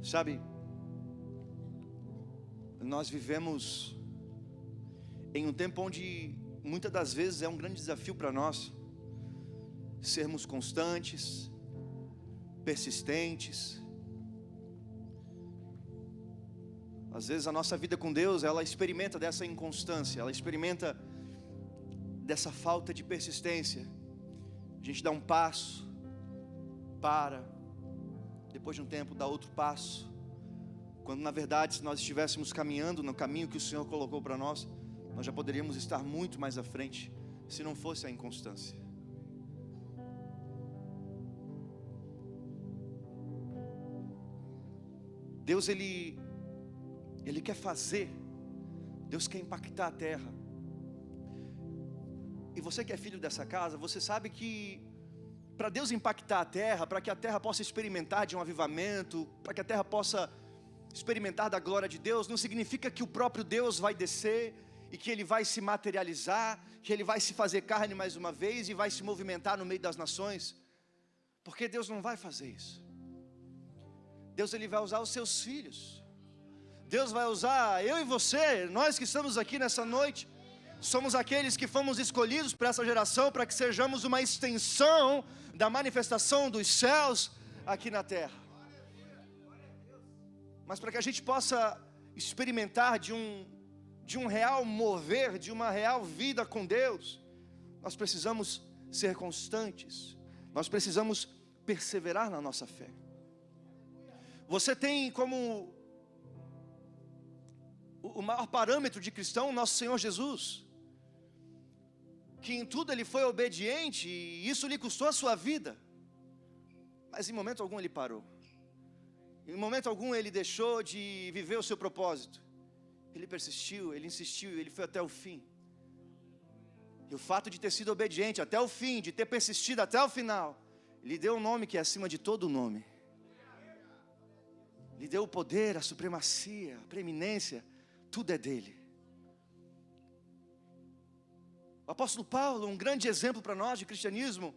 Sabe, nós vivemos em um tempo onde muitas das vezes é um grande desafio para nós sermos constantes, persistentes. Às vezes a nossa vida com Deus, ela experimenta dessa inconstância, ela experimenta dessa falta de persistência. A gente dá um passo, para, depois de um tempo dá outro passo, quando na verdade se nós estivéssemos caminhando no caminho que o Senhor colocou para nós, nós já poderíamos estar muito mais à frente, se não fosse a inconstância. Deus Ele quer fazer, Deus quer impactar a terra. E você que é filho dessa casa, você sabe que para Deus impactar a terra, para que a terra possa experimentar de um avivamento, para que a terra possa experimentar da glória de Deus, não significa que o próprio Deus vai descer e que Ele vai se materializar, que Ele vai se fazer carne mais uma vez e vai se movimentar no meio das nações, porque Deus não vai fazer isso. Deus Ele vai usar os seus filhos. Deus vai usar eu e você, nós que estamos aqui nessa noite. Somos aqueles que fomos escolhidos para essa geração, para que sejamos uma extensão da manifestação dos céus aqui na terra. Mas para que a gente possa experimentar de um real mover, de uma real vida com Deus, nós precisamos ser constantes, nós precisamos perseverar na nossa fé. Você tem como o maior parâmetro de cristão, nosso Senhor Jesus, que em tudo Ele foi obediente, e isso lhe custou a sua vida, mas em momento algum Ele parou, em momento algum Ele deixou de viver o seu propósito. Ele persistiu, Ele insistiu, Ele foi até o fim. E o fato de ter sido obediente até o fim, de ter persistido até o final, lhe deu um nome que é acima de todo nome, lhe deu o poder, a supremacia, a preeminência, tudo é dele. O apóstolo Paulo, um grande exemplo para nós de cristianismo,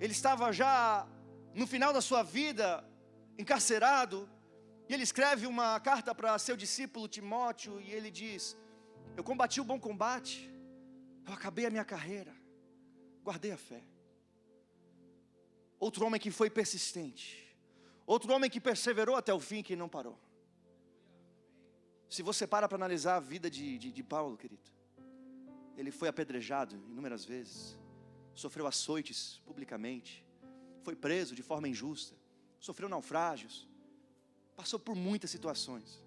ele estava já no final da sua vida, encarcerado, e ele escreve uma carta para seu discípulo Timóteo, e ele diz: eu combati o bom combate, eu acabei a minha carreira, guardei a fé. Outro homem que foi persistente, outro homem que perseverou até o fim, que não parou. Se você para analisar a vida de Paulo, querido, ele foi apedrejado inúmeras vezes, sofreu açoites publicamente, foi preso de forma injusta, sofreu naufrágios, passou por muitas situações.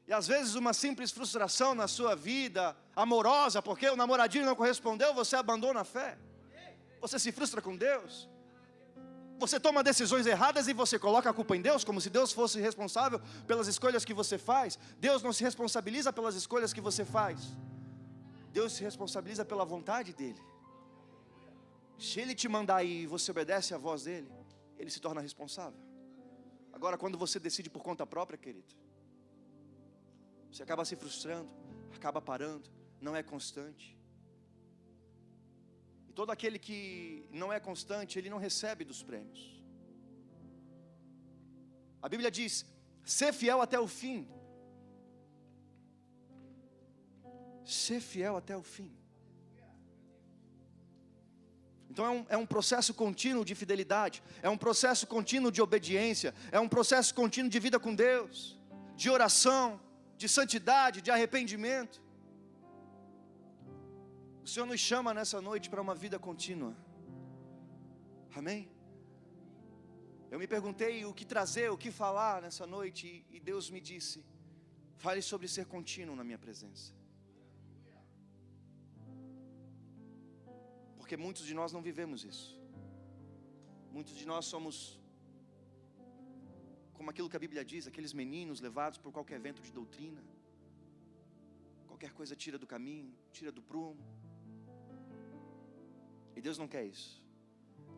E às vezes uma simples frustração na sua vida amorosa, porque o namoradinho não correspondeu, você abandona a fé, você se frustra com Deus, você toma decisões erradas e você coloca a culpa em Deus, como se Deus fosse responsável pelas escolhas que você faz. Deus não se responsabiliza pelas escolhas que você faz, Deus se responsabiliza pela vontade dEle. Se Ele te mandar ir e você obedece à voz dEle, Ele se torna responsável. Agora, quando você decide por conta própria, querido, você acaba se frustrando, acaba parando, não é constante. E todo aquele que não é constante, ele não recebe dos prêmios. A Bíblia diz: ser fiel até o fim. Ser fiel até o fim. Então é um processo contínuo de fidelidade, é um processo contínuo de obediência, é um processo contínuo de vida com Deus, de oração, de santidade, de arrependimento. O Senhor nos chama nessa noite para uma vida contínua. Amém? Eu me perguntei o que trazer, o que falar nessa noite, e Deus me disse: fale sobre ser contínuo na minha presença. Porque muitos de nós não vivemos isso. Muitos de nós somos como aquilo que a Bíblia diz, aqueles meninos levados por qualquer vento de doutrina. Qualquer coisa tira do caminho, tira do prumo. E Deus não quer isso.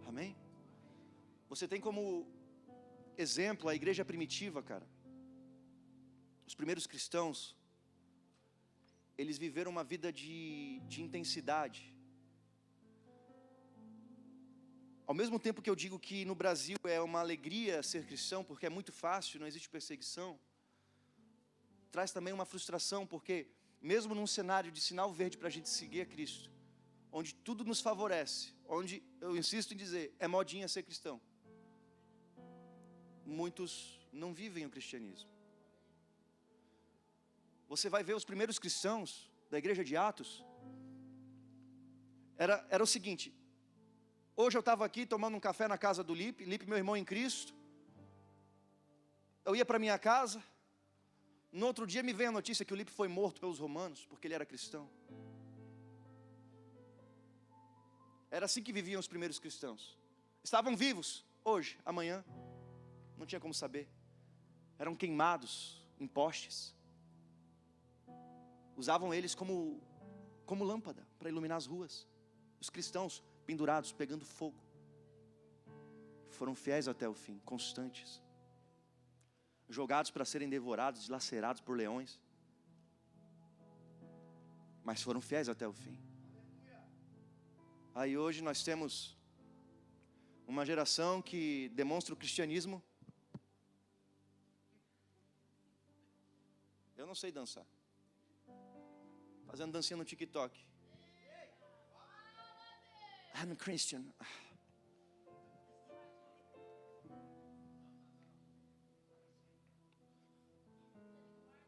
Amém? Você tem como exemplo a igreja primitiva, cara. Os primeiros cristãos, eles viveram uma vida de intensidade. Ao mesmo tempo que eu digo que no Brasil é uma alegria ser cristão, porque é muito fácil, não existe perseguição, traz também uma frustração, porque mesmo num cenário de sinal verde para a gente seguir a Cristo, onde tudo nos favorece, onde, eu insisto em dizer, é modinha ser cristão, muitos não vivem o cristianismo. Você vai ver os primeiros cristãos da igreja de Atos, era o seguinte: hoje eu estava aqui tomando um café na casa do Lipe, meu irmão em Cristo, eu ia para minha casa, no outro dia me veio a notícia que o Lipe foi morto pelos romanos, porque ele era cristão. Era assim que viviam os primeiros cristãos. Estavam vivos, hoje, amanhã, não tinha como saber. Eram queimados em postes. Usavam eles como lâmpada para iluminar as ruas. Os cristãos pendurados, pegando fogo. Foram fiéis até o fim, constantes. Jogados para serem devorados, dilacerados por leões. Mas foram fiéis até o fim. Aí hoje nós temos uma geração que demonstra o cristianismo. Eu não sei dançar. Fazendo dancinha no TikTok. I'm a Christian.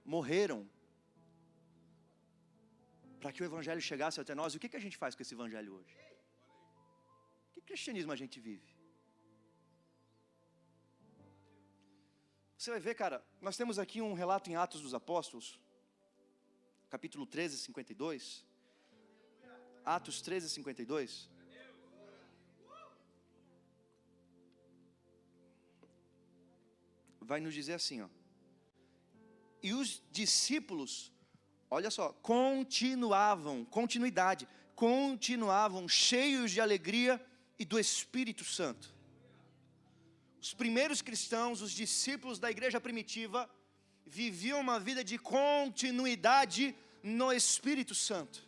Morreram para que o evangelho chegasse até nós. E o que a gente faz com esse evangelho hoje? Que cristianismo a gente vive? Você vai ver, cara, nós temos aqui um relato em Atos dos Apóstolos, capítulo 13, 52. Atos 13, 52. Vai nos dizer assim, ó. E os discípulos, olha só, continuavam cheios de alegria e do Espírito Santo. Os primeiros cristãos, os discípulos da igreja primitiva, viviam uma vida de continuidade no Espírito Santo.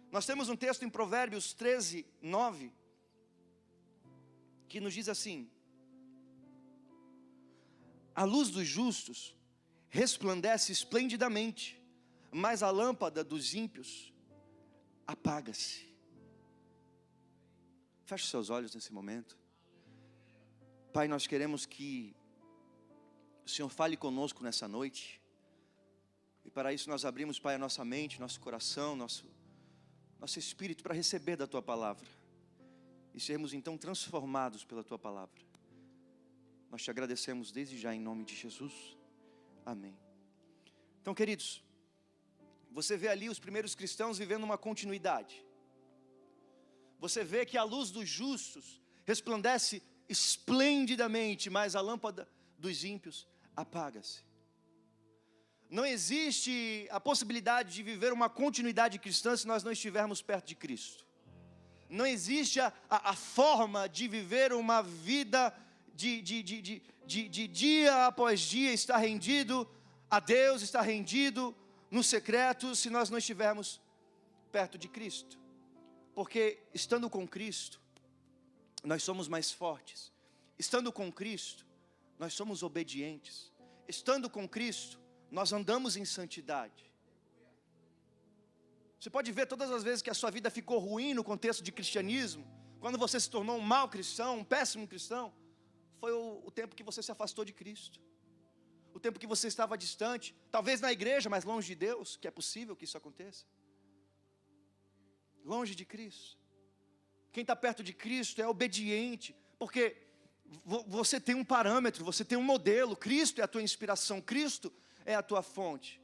Nós temos um texto em Provérbios 13, 9, que nos diz assim: a luz dos justos resplandece esplendidamente, mas a lâmpada dos ímpios apaga-se. Feche seus olhos nesse momento. Pai, nós queremos que o Senhor fale conosco nessa noite. E para isso nós abrimos, Pai, a nossa mente, nosso coração, nosso espírito para receber da Tua palavra. E sermos então transformados pela Tua palavra. Nós te agradecemos desde já em nome de Jesus. Amém. Então, queridos, você vê ali os primeiros cristãos vivendo uma continuidade. Você vê que a luz dos justos resplandece esplendidamente, mas a lâmpada dos ímpios apaga-se. Não existe a possibilidade de viver uma continuidade cristã se nós não estivermos perto de Cristo. Não existe a forma de viver uma vida de dia após dia, estar rendido a Deus, estar rendido no secreto, se nós não estivermos perto de Cristo. Porque estando com Cristo, nós somos mais fortes. Estando com Cristo, nós somos obedientes. Estando com Cristo, nós andamos em santidade. Você pode ver todas as vezes que a sua vida ficou ruim no contexto de cristianismo, quando você se tornou um mau cristão, um péssimo cristão, foi o tempo que você se afastou de Cristo. O tempo que você estava distante, talvez na igreja, mas longe de Deus, que é possível que isso aconteça. Longe de Cristo. Quem está perto de Cristo é obediente, porque você tem um parâmetro, você tem um modelo. Cristo é a tua inspiração, Cristo é a tua fonte.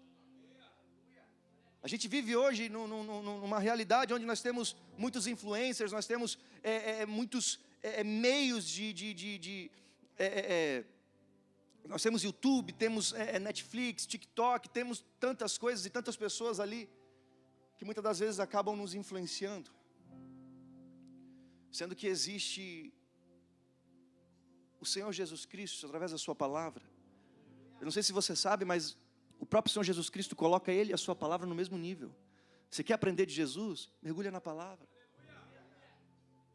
A gente vive hoje numa realidade onde nós temos muitos influencers, nós temos muitos meios nós temos YouTube, temos Netflix, TikTok, temos tantas coisas e tantas pessoas ali, que muitas das vezes acabam nos influenciando. Sendo que existe o Senhor Jesus Cristo, através da sua palavra. Eu não sei se você sabe, mas o próprio Senhor Jesus Cristo coloca Ele e a sua palavra no mesmo nível. Você quer aprender de Jesus? Mergulha na palavra.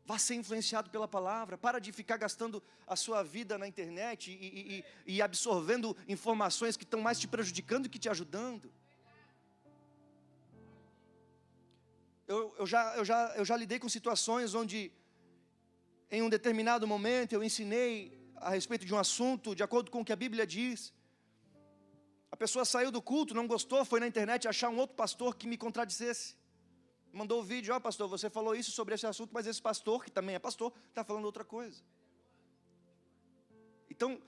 Vá ser influenciado pela palavra. Para de ficar gastando a sua vida na internet e absorvendo informações que estão mais te prejudicando que te ajudando. Eu já lidei com situações onde, em um determinado momento, eu ensinei a respeito de um assunto, de acordo com o que a Bíblia diz. A pessoa saiu do culto, não gostou, foi na internet achar um outro pastor que me contradissesse. Mandou o vídeo: pastor, você falou isso sobre esse assunto, mas esse pastor, que também é pastor, está falando outra coisa. Então,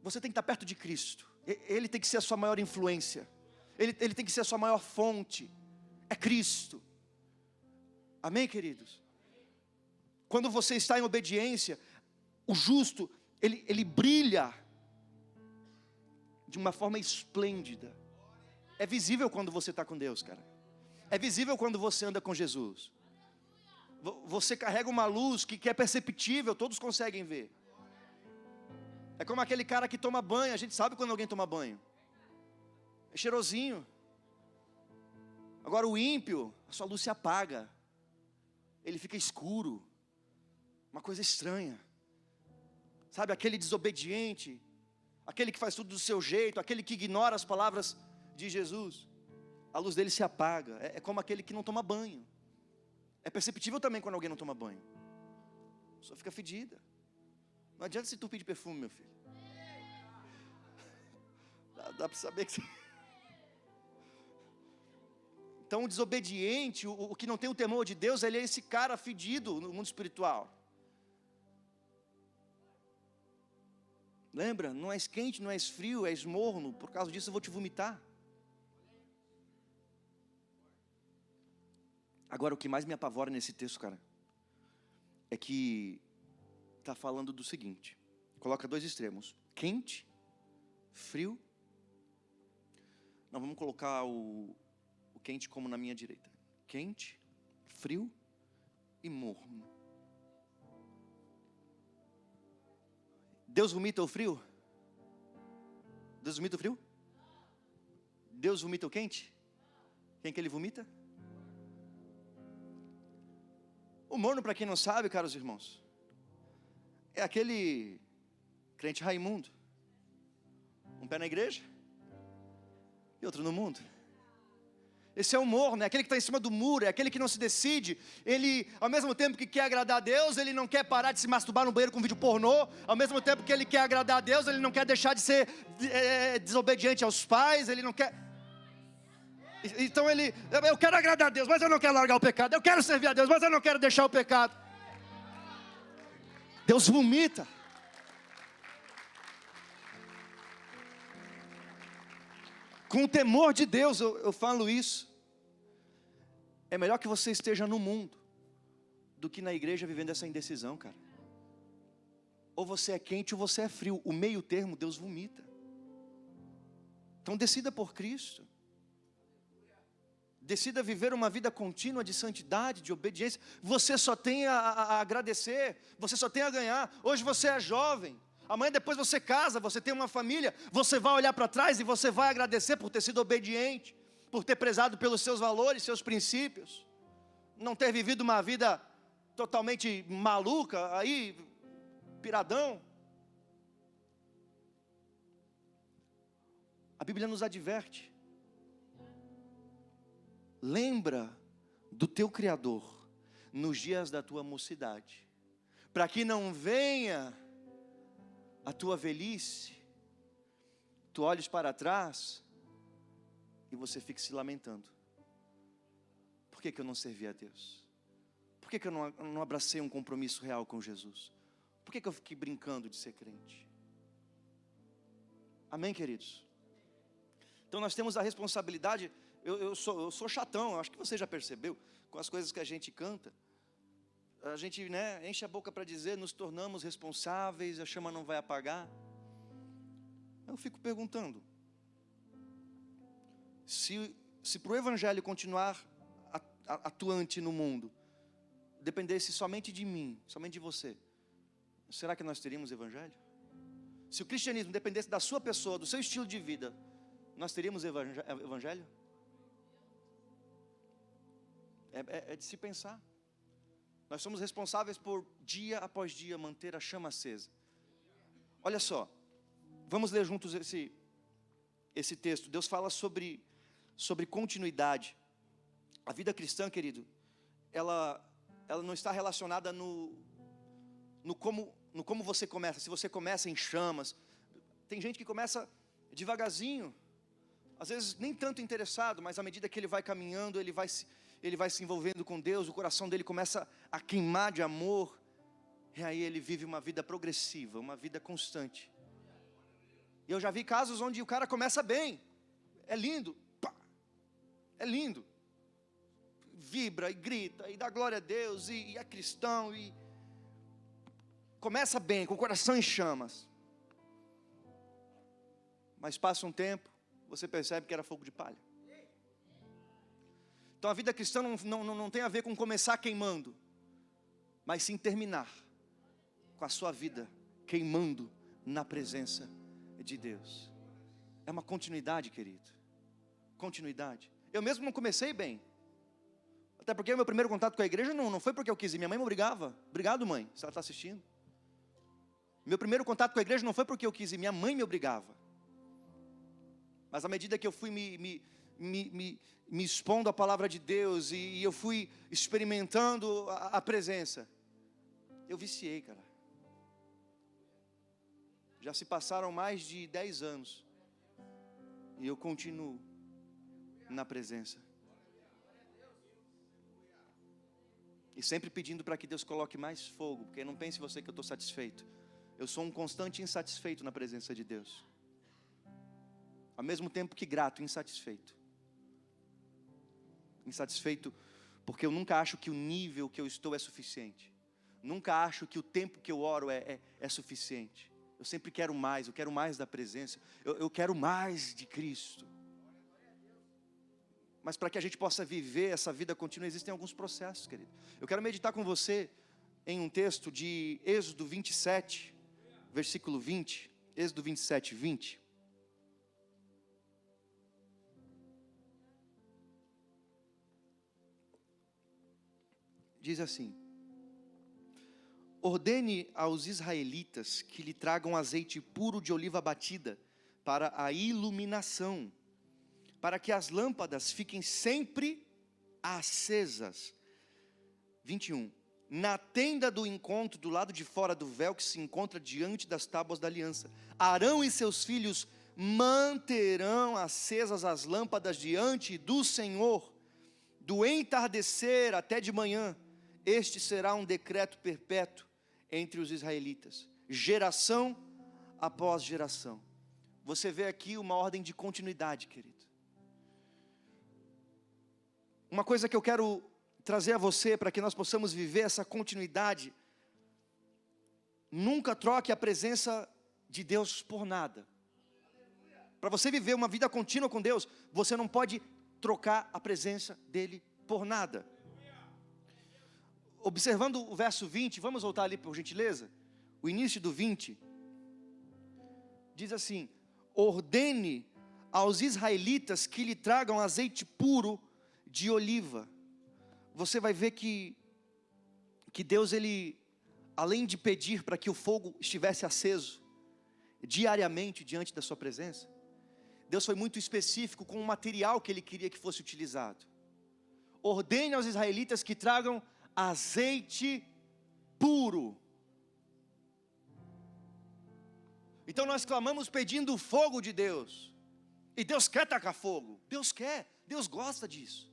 você tem que estar perto de Cristo. Ele tem que ser a sua maior influência. Ele tem que ser a sua maior fonte. É Cristo. Amém, queridos? Quando você está em obediência, o justo, ele brilha de uma forma esplêndida. É visível quando você está com Deus, cara. É visível quando você anda com Jesus. Você carrega uma luz que é perceptível, todos conseguem ver. É como aquele cara que toma banho. A gente sabe quando alguém toma banho. É cheirosinho. Agora o ímpio, a sua luz se apaga. Ele fica escuro. Uma coisa estranha. Sabe, aquele desobediente, aquele que faz tudo do seu jeito, aquele que ignora as palavras de Jesus, a luz dele se apaga. É como aquele que não toma banho. É perceptível também quando alguém não toma banho. A pessoa fica fedida. Não adianta se entupir de perfume, meu filho. Dá para saber que você... Então o desobediente, o que não tem o temor de Deus, ele é esse cara fedido no mundo espiritual. Lembra? Não és quente, não és frio, és morno. Por causa disso eu vou te vomitar. Agora o que mais me apavora nesse texto, cara, é que está falando do seguinte. Coloca dois extremos: quente, frio. Nós vamos colocar o quente como na minha direita. Quente, frio e morno. Deus vomita o frio? Deus vomita o frio? Deus vomita o quente? Quem que ele vomita? O morno, para quem não sabe, caros irmãos, é aquele crente Raimundo. Um pé na igreja e outro no mundo. Esse é o morno, é aquele que está em cima do muro, é aquele que não se decide. Ele, ao mesmo tempo que quer agradar a Deus, ele não quer parar de se masturbar no banheiro com vídeo pornô. Ao mesmo tempo que ele quer agradar a Deus, ele não quer deixar de ser desobediente aos pais. Ele não quer... Então eu quero agradar a Deus, mas eu não quero largar o pecado. Eu quero servir a Deus, mas eu não quero deixar o pecado. Deus vomita. Com o temor de Deus eu falo isso. É melhor que você esteja no mundo do que na igreja vivendo essa indecisão, cara. Ou você é quente ou você é frio. O meio termo Deus vomita. Então decida por Cristo. Decida viver uma vida contínua de santidade, de obediência. Você só tem a agradecer. Você só tem a ganhar. Hoje você é jovem. Amanhã depois você casa, você tem uma família. Você vai olhar para trás e você vai agradecer por ter sido obediente. Por ter prezado pelos seus valores, seus princípios. Não ter vivido uma vida totalmente maluca, aí, piradão. A Bíblia nos adverte. Lembra do teu Criador nos dias da tua mocidade, para que não venha a tua velhice, tu olhes para trás e você fique se lamentando. Por que eu não servi a Deus? Por que eu não abracei um compromisso real com Jesus? Por que eu fiquei brincando de ser crente? Amém, queridos? Então nós temos a responsabilidade. Eu sou chatão, acho que você já percebeu, com as coisas que a gente canta. A gente, enche a boca para dizer, nos tornamos responsáveis, a chama não vai apagar. Eu fico perguntando, se para o Evangelho continuar atuante no mundo, dependesse somente de mim, somente de você, será que nós teríamos Evangelho? Se o cristianismo dependesse da sua pessoa, do seu estilo de vida, nós teríamos Evangelho? É de se pensar. Nós somos responsáveis por, dia após dia, manter a chama acesa. Olha só, vamos ler juntos esse texto. Deus fala sobre continuidade. A vida cristã, querido, ela não está relacionada no como você começa. Se você começa em chamas. Tem gente que começa devagarzinho, às vezes nem tanto interessado, mas à medida que ele vai caminhando, ele vai se envolvendo com Deus, o coração dele começa a queimar de amor, e aí ele vive uma vida progressiva, uma vida constante. E eu já vi casos onde o cara começa bem, é lindo, pá, é lindo, vibra e grita, e dá glória a Deus, e é cristão, e começa bem, com o coração em chamas. Mas passa um tempo, você percebe que era fogo de palha. Então a vida cristã não tem a ver com começar queimando, mas sim terminar com a sua vida queimando na presença de Deus. É uma continuidade, querido. Continuidade. Eu mesmo não comecei bem. Até porque o meu primeiro contato com a igreja não foi porque eu quis ir. Minha mãe me obrigava. Obrigado, mãe, se ela está assistindo. Meu primeiro contato com a igreja não foi porque eu quis ir. Minha mãe me obrigava. Mas à medida que eu fui me expondo à palavra de Deus, e eu fui experimentando a presença, eu viciei, cara. Já se passaram mais de 10 anos, e eu continuo na presença. E sempre pedindo para que Deus coloque mais fogo, porque não pense você que eu estou satisfeito. Eu sou um constante insatisfeito na presença de Deus. Ao mesmo tempo que grato, insatisfeito. Insatisfeito porque eu nunca acho que o nível que eu estou é suficiente. Nunca acho que o tempo que eu oro é suficiente. Eu sempre quero mais, eu quero mais da presença. Eu quero mais de Cristo. Mas para que a gente possa viver essa vida contínua, existem alguns processos, querido. Eu quero meditar com você em um texto de Êxodo 27, versículo 20. Êxodo 27, 20. Diz assim: ordene aos israelitas que lhe tragam azeite puro de oliva batida para a iluminação, para que as lâmpadas fiquem sempre acesas. 21. Na tenda do encontro, do lado de fora do véu que se encontra diante das tábuas da aliança, Arão e seus filhos manterão acesas as lâmpadas diante do Senhor, do entardecer até de manhã. Este será um decreto perpétuo entre os israelitas, geração após geração. Você vê aqui uma ordem de continuidade, querido. Uma coisa que eu quero trazer a você, para que nós possamos viver essa continuidade: nunca troque a presença de Deus por nada. Para você viver uma vida contínua com Deus, você não pode trocar a presença dEle por nada. Observando o verso 20, vamos voltar ali por gentileza, o início do 20, diz assim: ordene aos israelitas que lhe tragam azeite puro de oliva. Você vai ver que Deus, ele, além de pedir para que o fogo estivesse aceso diariamente diante da sua presença, Deus foi muito específico com o material que ele queria que fosse utilizado. Ordene aos israelitas que tragam azeite puro. Então nós clamamos pedindo o fogo de Deus, e Deus quer tacar fogo, Deus quer, Deus gosta disso.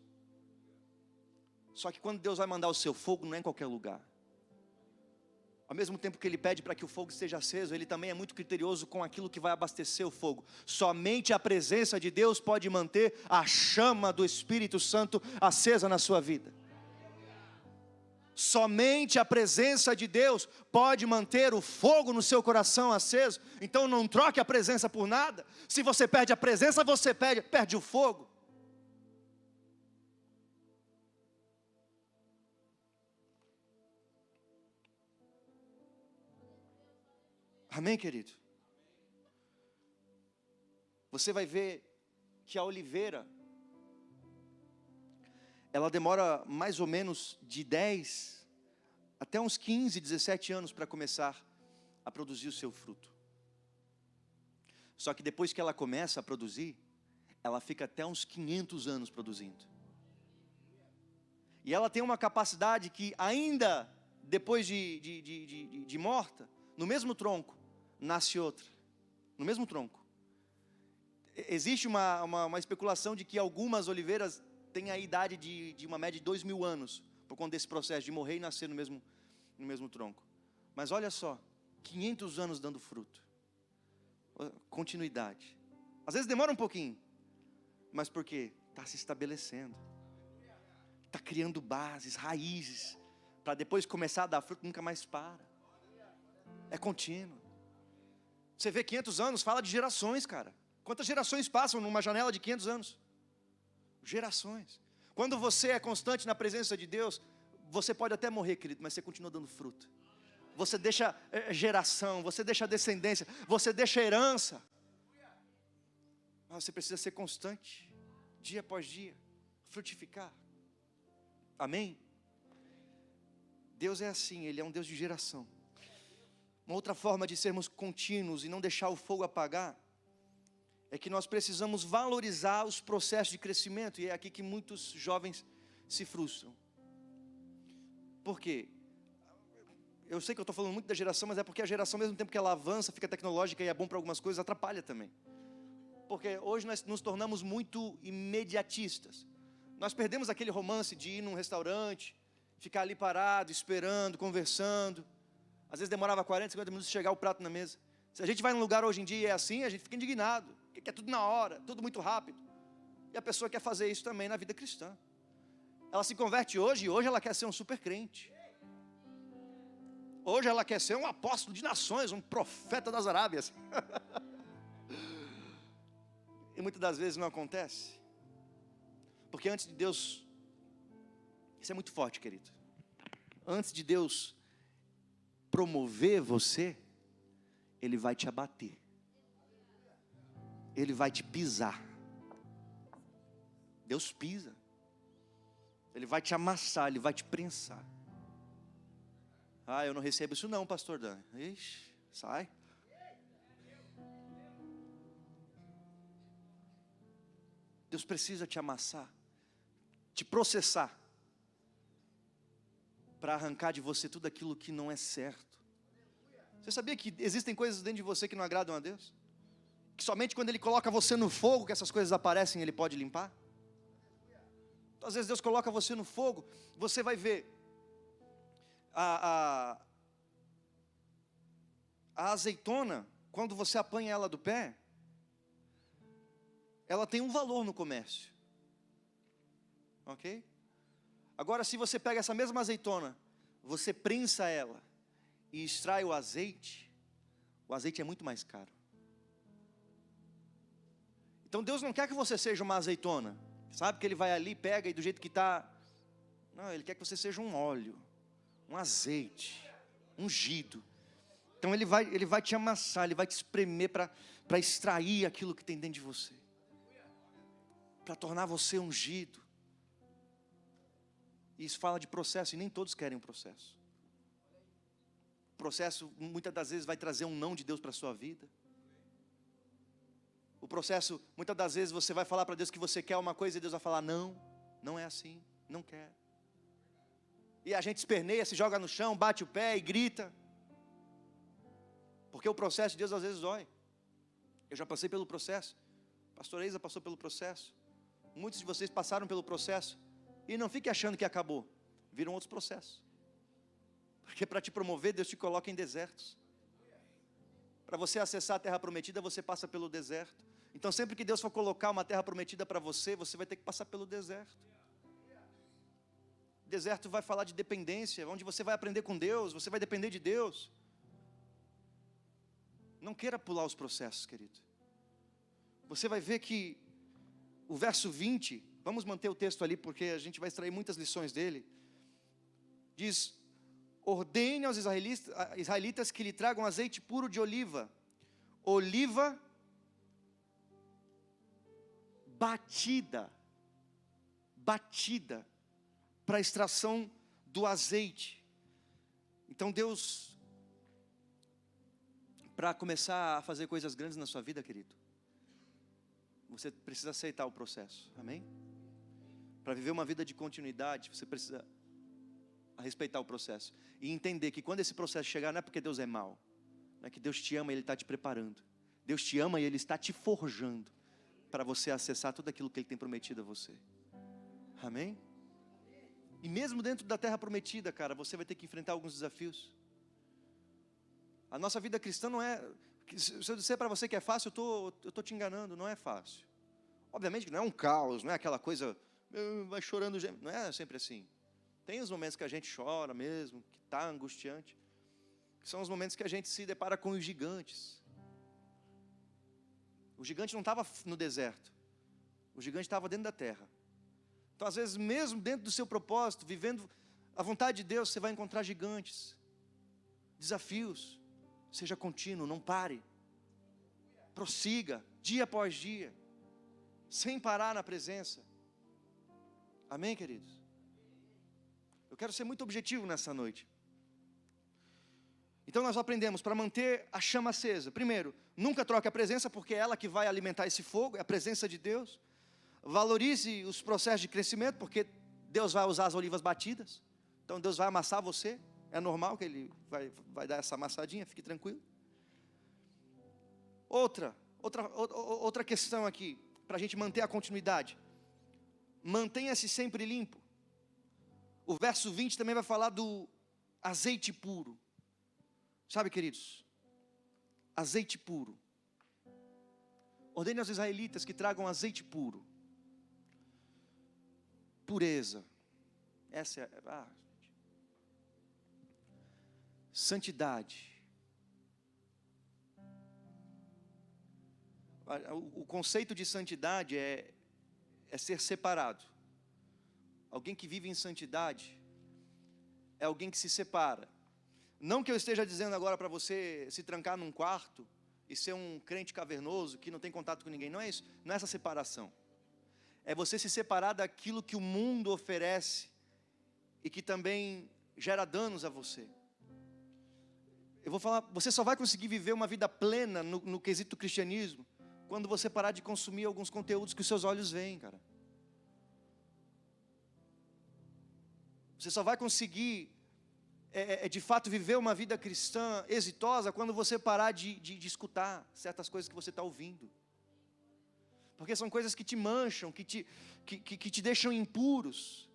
Só que quando Deus vai mandar o seu fogo, não é em qualquer lugar. Ao mesmo tempo que Ele pede para que o fogo esteja aceso, Ele também é muito criterioso com aquilo que vai abastecer o fogo. Somente a presença de Deus pode manter a chama do Espírito Santo acesa na sua vida. Somente a presença de Deus pode manter o fogo no seu coração aceso. Então não troque a presença por nada. Se você perde a presença, você perde o fogo. Amém, querido? Você vai ver que a oliveira, ela demora mais ou menos de 10 até uns 15, 17 anos para começar a produzir o seu fruto. Só que depois que ela começa a produzir, ela fica até uns 500 anos produzindo. E ela tem uma capacidade que ainda depois de morta, no mesmo tronco, nasce outra. No mesmo tronco. Existe uma especulação de que algumas oliveiras têm a idade de uma média de 2.000 anos, por conta desse processo de morrer e nascer no mesmo tronco. Mas olha só, 500 anos dando fruto. Continuidade. Às vezes demora um pouquinho, mas por quê? Está se estabelecendo. Está criando bases, raízes, para depois começar a dar fruto, nunca mais para. É contínuo. Você vê 500 anos, fala de gerações, cara. Quantas gerações passam numa janela de 500 anos? Gerações. Quando você é constante na presença de Deus, você pode até morrer, querido, mas você continua dando fruto. Você deixa geração, você deixa descendência, você deixa herança. Mas você precisa ser constante, dia após dia, frutificar. Amém? Deus é assim, Ele é um Deus de geração. Uma outra forma de sermos contínuos e não deixar o fogo apagar, é que nós precisamos valorizar os processos de crescimento, e é aqui que muitos jovens se frustram. Por quê? Eu sei que eu estou falando muito da geração, mas é porque a geração, ao mesmo tempo que ela avança, fica tecnológica e é bom para algumas coisas, atrapalha também. Porque hoje nós nos tornamos muito imediatistas. Nós perdemos aquele romance de ir num restaurante, ficar ali parado, esperando, conversando. Às vezes demorava 40, 50 minutos para chegar o prato na mesa. Se a gente vai num lugar hoje em dia e é assim, a gente fica indignado. Porque é tudo na hora, tudo muito rápido. E a pessoa quer fazer isso também na vida cristã. Ela se converte hoje, e hoje ela quer ser um super crente. Hoje ela quer ser um apóstolo de nações, um profeta das Arábias. E muitas das vezes não acontece. Porque antes de Deus, isso é muito forte, querido. Antes de Deus promover você, Ele vai te abater. Ele vai te pisar. Deus pisa. Ele vai te amassar, Ele vai te prensar. Ah, eu não recebo isso não, pastor Dan. Ixi, sai. Deus precisa te amassar, te processar, para arrancar de você tudo aquilo que não é certo. Você sabia que existem coisas dentro de você que não agradam a Deus? Que somente quando Ele coloca você no fogo, que essas coisas aparecem, Ele pode limpar? Então, às vezes Deus coloca você no fogo, você vai ver a azeitona, quando você apanha ela do pé, ela tem um valor no comércio, ok? Agora, se você pega essa mesma azeitona, você prensa ela e extrai o azeite é muito mais caro. Então Deus não quer que você seja uma azeitona, sabe, que Ele vai ali, pega e do jeito que está, não, Ele quer que você seja um óleo, um azeite, ungido. Então Ele vai te amassar, Ele vai te espremer para extrair aquilo que tem dentro de você, para tornar você ungido. E isso fala de processo, e nem todos querem um processo. O processo muitas das vezes vai trazer um não de Deus para a sua vida. O processo, muitas das vezes você vai falar para Deus que você quer uma coisa e Deus vai falar, não, não é assim, não quero. E a gente esperneia, se joga no chão, bate o pé e grita. Porque o processo de Deus às vezes dói. Eu já passei pelo processo. Pastor Eiza passou pelo processo. Muitos de vocês passaram pelo processo. E não fique achando que acabou. Viram outros processos. Porque para te promover, Deus te coloca em desertos. Para você acessar a terra prometida, você passa pelo deserto. Então sempre que Deus for colocar uma terra prometida para você, você vai ter que passar pelo deserto. O deserto vai falar de dependência, onde você vai aprender com Deus, você vai depender de Deus. Não queira pular os processos, querido. Você vai ver que o verso 20, vamos manter o texto ali, porque a gente vai extrair muitas lições dele. Diz, ordene aos israelitas que lhe tragam azeite puro de oliva. Oliva batida, para a extração do azeite. Então Deus, para começar a fazer coisas grandes na sua vida, querido, você precisa aceitar o processo, amém? Para viver uma vida de continuidade, você precisa respeitar o processo e entender que quando esse processo chegar, não é porque Deus é mau, não é que Deus te ama e Ele está te preparando. Deus te ama e Ele está te forjando para você acessar tudo aquilo que Ele tem prometido a você, amém? E mesmo dentro da terra prometida, cara, você vai ter que enfrentar alguns desafios. A nossa vida cristã não é... Se eu disser para você que é fácil, eu estou te enganando, não é fácil. Obviamente que não é um caos, não é aquela coisa, vai chorando, não é sempre assim. Tem os momentos que a gente chora mesmo, que está angustiante, que são os momentos que a gente se depara com os gigantes. O gigante não estava no deserto, o gigante estava dentro da terra. Então, às vezes, mesmo dentro do seu propósito, vivendo a vontade de Deus, você vai encontrar gigantes, desafios. Seja contínuo, não pare, prossiga, dia após dia, sem parar na presença, amém, queridos? Eu quero ser muito objetivo nessa noite. Então nós aprendemos, para manter a chama acesa, primeiro, nunca troque a presença, porque é ela que vai alimentar esse fogo, é a presença de Deus. Valorize os processos de crescimento, porque Deus vai usar as olivas batidas, então Deus vai amassar você, é normal que Ele vai dar essa amassadinha, fique tranquilo. Outra questão aqui, para a gente manter a continuidade, mantenha-se sempre limpo. O verso 20 também vai falar do azeite puro. Sabe, queridos, azeite puro. Ordene aos israelitas que tragam azeite puro. Pureza. Essa é santidade. O conceito de santidade é ser separado. Alguém que vive em santidade é alguém que se separa. Não que eu esteja dizendo agora para você se trancar num quarto e ser um crente cavernoso que não tem contato com ninguém. Não é isso, não é essa separação. É você se separar daquilo que o mundo oferece e que também gera danos a você. Eu vou falar, você só vai conseguir viver uma vida plena no quesito cristianismo quando você parar de consumir alguns conteúdos que os seus olhos veem, cara. Você só vai conseguir, de fato, viver uma vida cristã exitosa quando você parar de escutar certas coisas que você está ouvindo. Porque são coisas que te mancham, que te deixam impuros.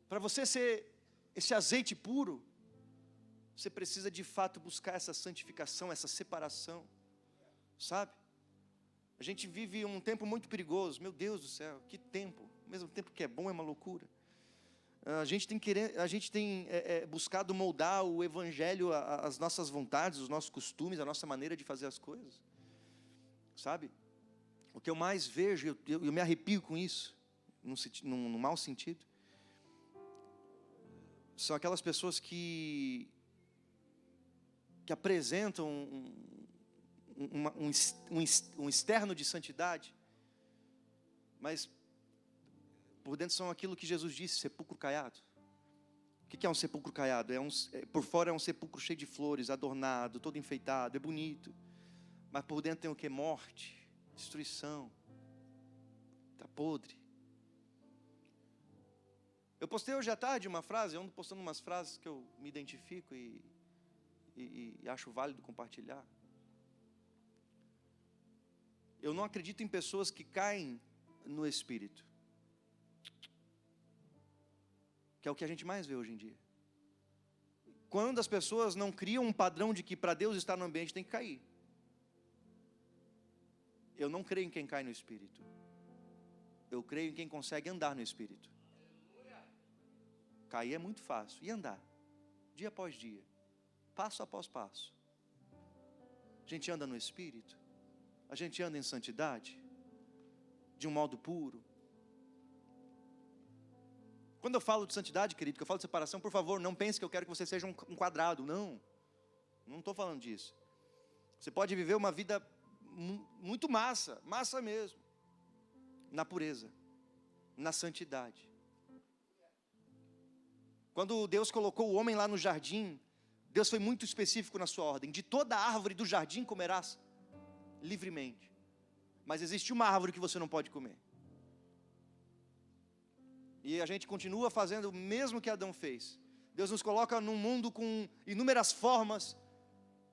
Para você ser esse azeite puro, você precisa de fato buscar essa santificação, essa separação, sabe? A gente vive um tempo muito perigoso, meu Deus do céu, que tempo, ao mesmo tempo que é bom, é uma loucura. A gente tem buscado moldar o evangelho às nossas vontades, os nossos costumes, a nossa maneira de fazer as coisas, sabe? O que eu mais vejo, eu me arrepio com isso, num mau sentido, são aquelas pessoas que apresentam um externo de santidade, mas por dentro são aquilo que Jesus disse, sepulcro caiado. O que é um sepulcro caiado? Por fora é um sepulcro cheio de flores, adornado, todo enfeitado, é bonito, mas por dentro tem o que? Morte, destruição, está podre. Eu postei hoje à tarde uma frase, eu ando postando umas frases que eu me identifico e acho válido compartilhar. Eu não acredito em pessoas que caem no espírito, que é o que a gente mais vê hoje em dia. Quando as pessoas não criam um padrão de que para Deus estar no ambiente tem que cair. Eu não creio em quem cai no espírito. Eu creio em quem consegue andar no espírito. Cair é muito fácil. E andar? Dia após dia. Passo após passo. A gente anda no espírito. A gente anda em santidade. De um modo puro. Quando eu falo de santidade, querido, que eu falo de separação, por favor, não pense que eu quero que você seja um quadrado. Não. Não estou falando disso. Você pode viver uma vida muito massa. Massa mesmo. Na pureza. Na santidade. Quando Deus colocou o homem lá no jardim, Deus foi muito específico na sua ordem. De toda árvore do jardim comerás livremente. Mas existe uma árvore que você não pode comer. E a gente continua fazendo o mesmo que Adão fez. Deus nos coloca num mundo com inúmeras formas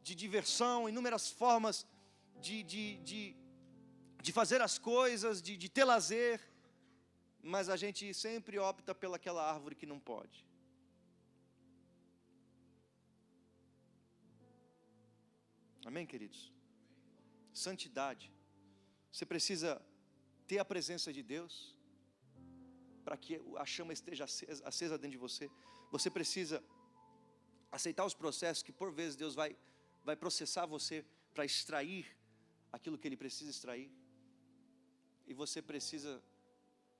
de diversão, inúmeras formas de fazer as coisas, de ter lazer. Mas a gente sempre opta pelaquela árvore que não pode. Amém, queridos? Santidade. Você precisa ter a presença de Deus para que a chama esteja acesa dentro de você. Você precisa aceitar os processos que por vezes Deus vai processar você para extrair aquilo que Ele precisa extrair. E você precisa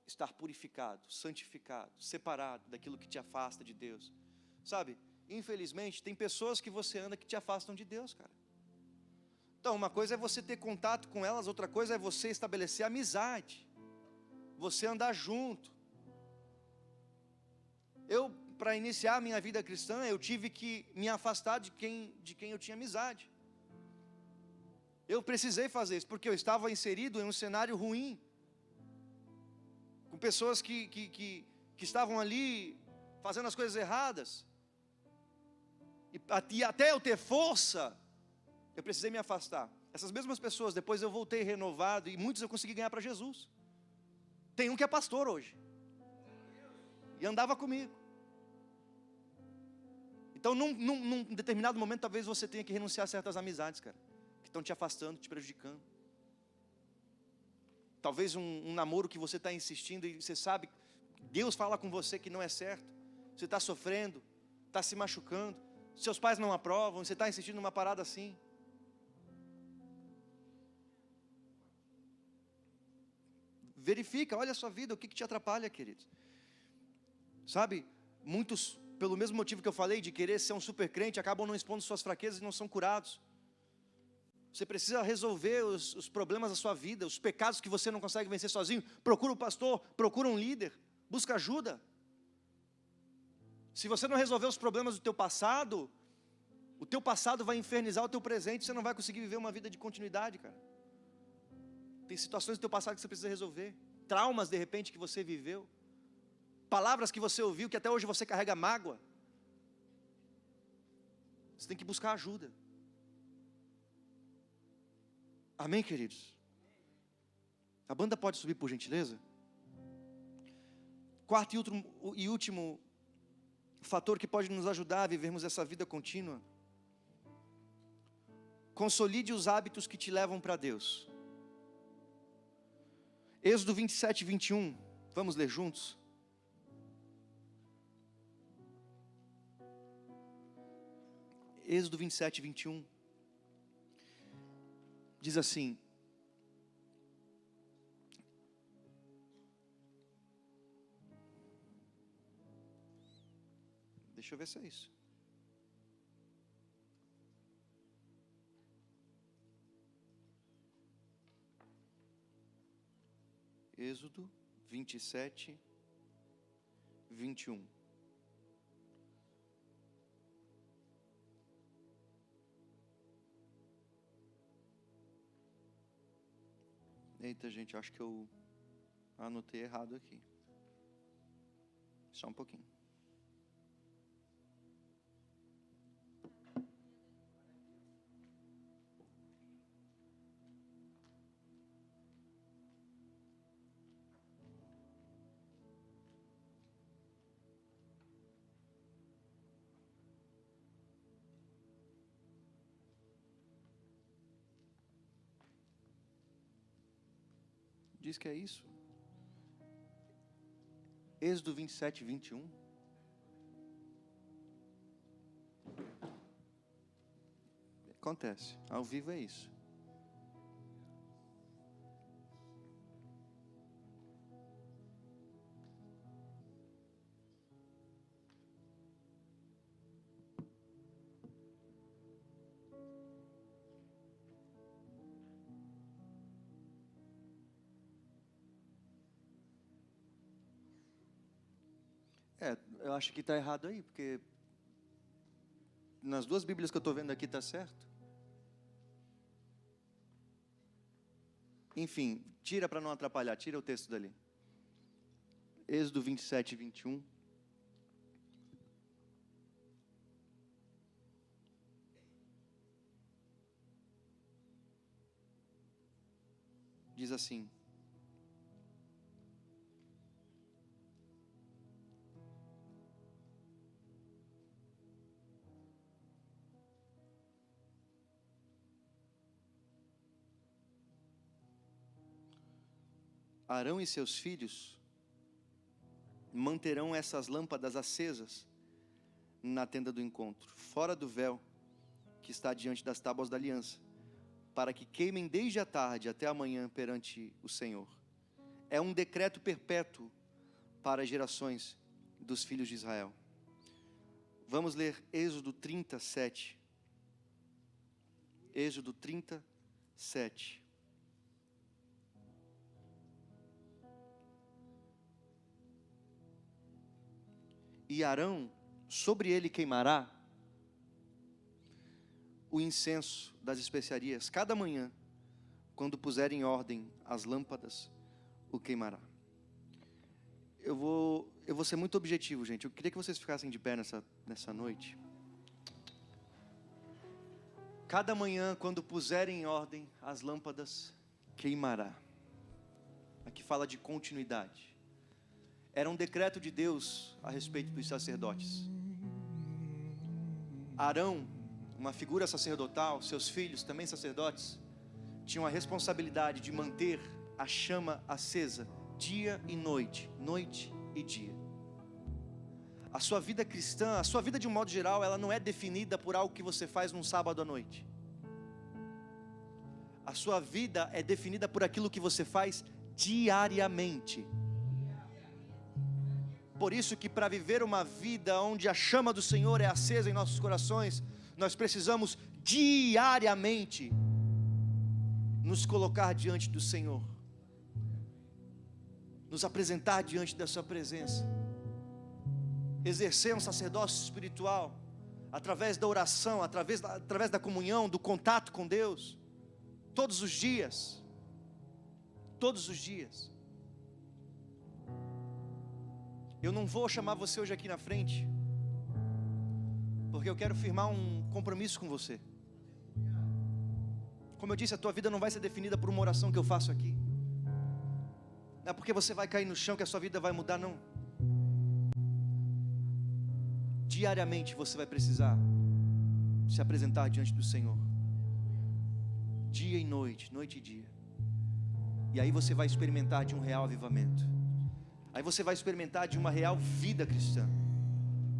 estar purificado, santificado, separado daquilo que te afasta de Deus. Sabe, infelizmente tem pessoas que você anda que te afastam de Deus, cara. Então uma coisa é você ter contato com elas, outra coisa é você estabelecer amizade, você andar junto. Para iniciar a minha vida cristã, eu tive que me afastar de quem eu tinha amizade. Eu precisei fazer isso, porque eu estava inserido em um cenário ruim, com pessoas que estavam ali, fazendo as coisas erradas, e até eu ter força, eu precisei me afastar. Essas mesmas pessoas, depois eu voltei renovado, e muitos eu consegui ganhar para Jesus. Tem um que é pastor hoje, e andava comigo. Então num determinado momento, talvez você tenha que renunciar a certas amizades, cara, que estão te afastando, te prejudicando. Talvez um namoro que você está insistindo, e você sabe, Deus fala com você que não é certo. Você está sofrendo, está se machucando, seus pais não aprovam, você está insistindo numa parada assim. Verifica, olha a sua vida, o que te atrapalha, queridos. Sabe, muitos, pelo mesmo motivo que eu falei, de querer ser um super crente, acabam não expondo suas fraquezas e não são curados. Você precisa resolver os problemas da sua vida, os pecados que você não consegue vencer sozinho. Procura um pastor, procura um líder, busca ajuda. Se você não resolver os problemas do teu passado, o teu passado vai infernizar o teu presente, você não vai conseguir viver uma vida de continuidade, cara. Tem situações do teu passado que você precisa resolver, traumas de repente que você viveu, palavras que você ouviu que até hoje você carrega mágoa. Você tem que buscar ajuda. Amém, queridos? A banda pode subir, por gentileza? Quarto e último fator que pode nos ajudar a vivermos essa vida contínua: consolide os hábitos que te levam para Deus. Êxodo 27, 21, vamos ler juntos? Êxodo 27, 21, diz assim: deixa eu ver se é isso. Êxodo 27, 21. Eita, gente, acho que eu anotei errado aqui. Só um pouquinho. Diz que é isso. Êxodo 27, 21. Acontece, ao vivo é isso. Eu acho que está errado aí, porque nas duas Bíblias que eu estou vendo aqui está certo. Enfim, tira para não atrapalhar, tira o texto dali. Êxodo 27 e 21. Diz assim: Arão e seus filhos manterão essas lâmpadas acesas na tenda do encontro, fora do véu que está diante das tábuas da aliança, para que queimem desde a tarde até a manhã perante o Senhor. É um decreto perpétuo para as gerações dos filhos de Israel. Vamos ler Êxodo 37. Êxodo 37. E Arão, sobre ele queimará o incenso das especiarias, cada manhã, quando puser em ordem as lâmpadas, o queimará. Eu vou ser muito objetivo, gente. Eu queria que vocês ficassem de pé nessa noite. Cada manhã, quando puserem em ordem as lâmpadas, queimará. Aqui fala de continuidade. Era um decreto de Deus a respeito dos sacerdotes. Arão, uma figura sacerdotal, seus filhos, também sacerdotes, tinham a responsabilidade de manter a chama acesa, dia e noite, noite e dia. A sua vida cristã, a sua vida de um modo geral, ela não é definida por algo que você faz num sábado à noite. A sua vida é definida por aquilo que você faz diariamente. Por isso que para viver uma vida onde a chama do Senhor é acesa em nossos corações, nós precisamos diariamente nos colocar diante do Senhor, nos apresentar diante da sua presença, exercer um sacerdócio espiritual, através da oração, através da comunhão, do contato com Deus, todos os dias, Eu não vou chamar você hoje aqui na frente, porque eu quero firmar um compromisso com você. Como eu disse, a tua vida não vai ser definida por uma oração que eu faço aqui. Não é porque você vai cair no chão que a sua vida vai mudar, não. Diariamente você vai precisar se apresentar diante do Senhor, dia e noite, noite e dia. E aí você vai experimentar de um real avivamento. Aí você vai experimentar de uma real vida cristã.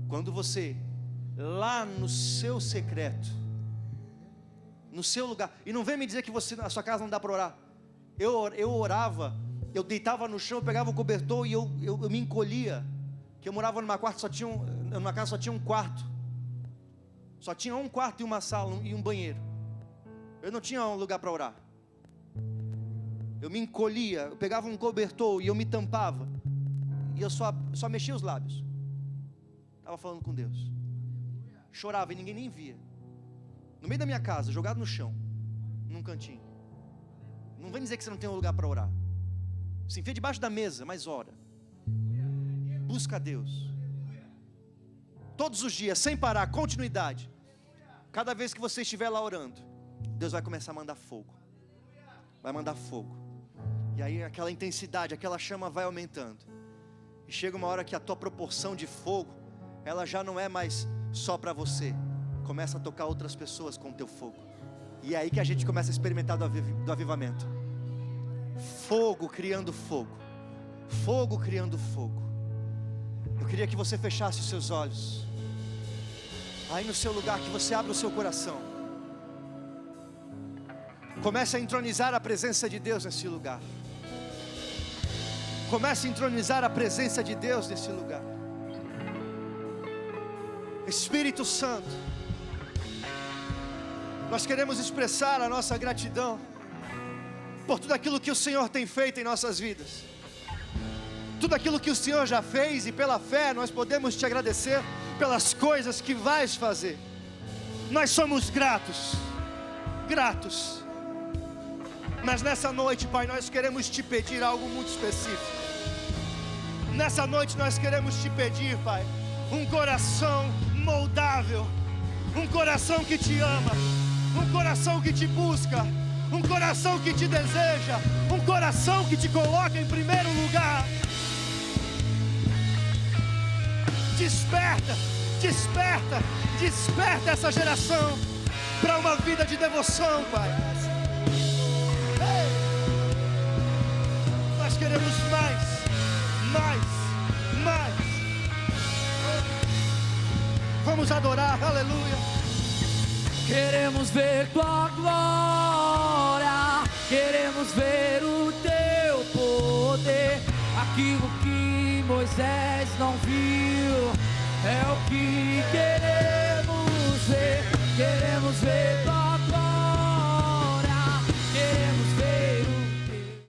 Quando você, lá no seu secreto, no seu lugar, e não vem me dizer que a sua casa não dá para orar. Eu orava, eu deitava no chão, eu pegava o cobertor e eu me encolhia. Que eu morava numa casa só tinha um quarto. Só tinha um quarto e uma sala e um banheiro. Eu não tinha um lugar para orar. Eu me encolhia, eu pegava um cobertor e eu me tampava. E eu só mexia os lábios. Estava falando com Deus. Chorava e ninguém nem via. No meio da minha casa, jogado no chão, num cantinho. Não vem dizer que você não tem um lugar para orar. Se enfia debaixo da mesa, mas ora. Busca a Deus. Todos os dias, sem parar, continuidade. Cada vez que você estiver lá orando, Deus vai começar a mandar fogo. Vai mandar fogo. E aí aquela intensidade, aquela chama vai aumentando. E chega uma hora que a tua proporção de fogo, ela já não é mais só para você. Começa a tocar outras pessoas com o teu fogo. E é aí que a gente começa a experimentar do avivamento. Fogo criando fogo. Fogo criando fogo. Eu queria que você fechasse os seus olhos. Aí no seu lugar, que você abra o seu coração. Comece a entronizar a presença de Deus nesse lugar. Comece a entronizar a presença de Deus nesse lugar. Espírito Santo, nós queremos expressar a nossa gratidão por tudo aquilo que o Senhor tem feito em nossas vidas. tudo aquilo que o Senhor já fez, e pela fé nós podemos te agradecer pelas coisas que vais fazer. Nós somos gratos, gratos. Mas nessa noite, Pai, nós queremos te pedir algo muito específico. Nessa noite nós queremos te pedir, Pai, um coração moldável, um coração que te ama, um coração que te busca, um coração que te deseja, um coração que te coloca em primeiro lugar. Desperta, desperta, desperta essa geração para uma vida de devoção, Pai. Ei! Nós queremos mais, mais, mais. Vamos adorar, aleluia. Queremos ver tua glória, queremos ver o teu poder. Aquilo que Moisés não viu é o que queremos ver. Queremos ver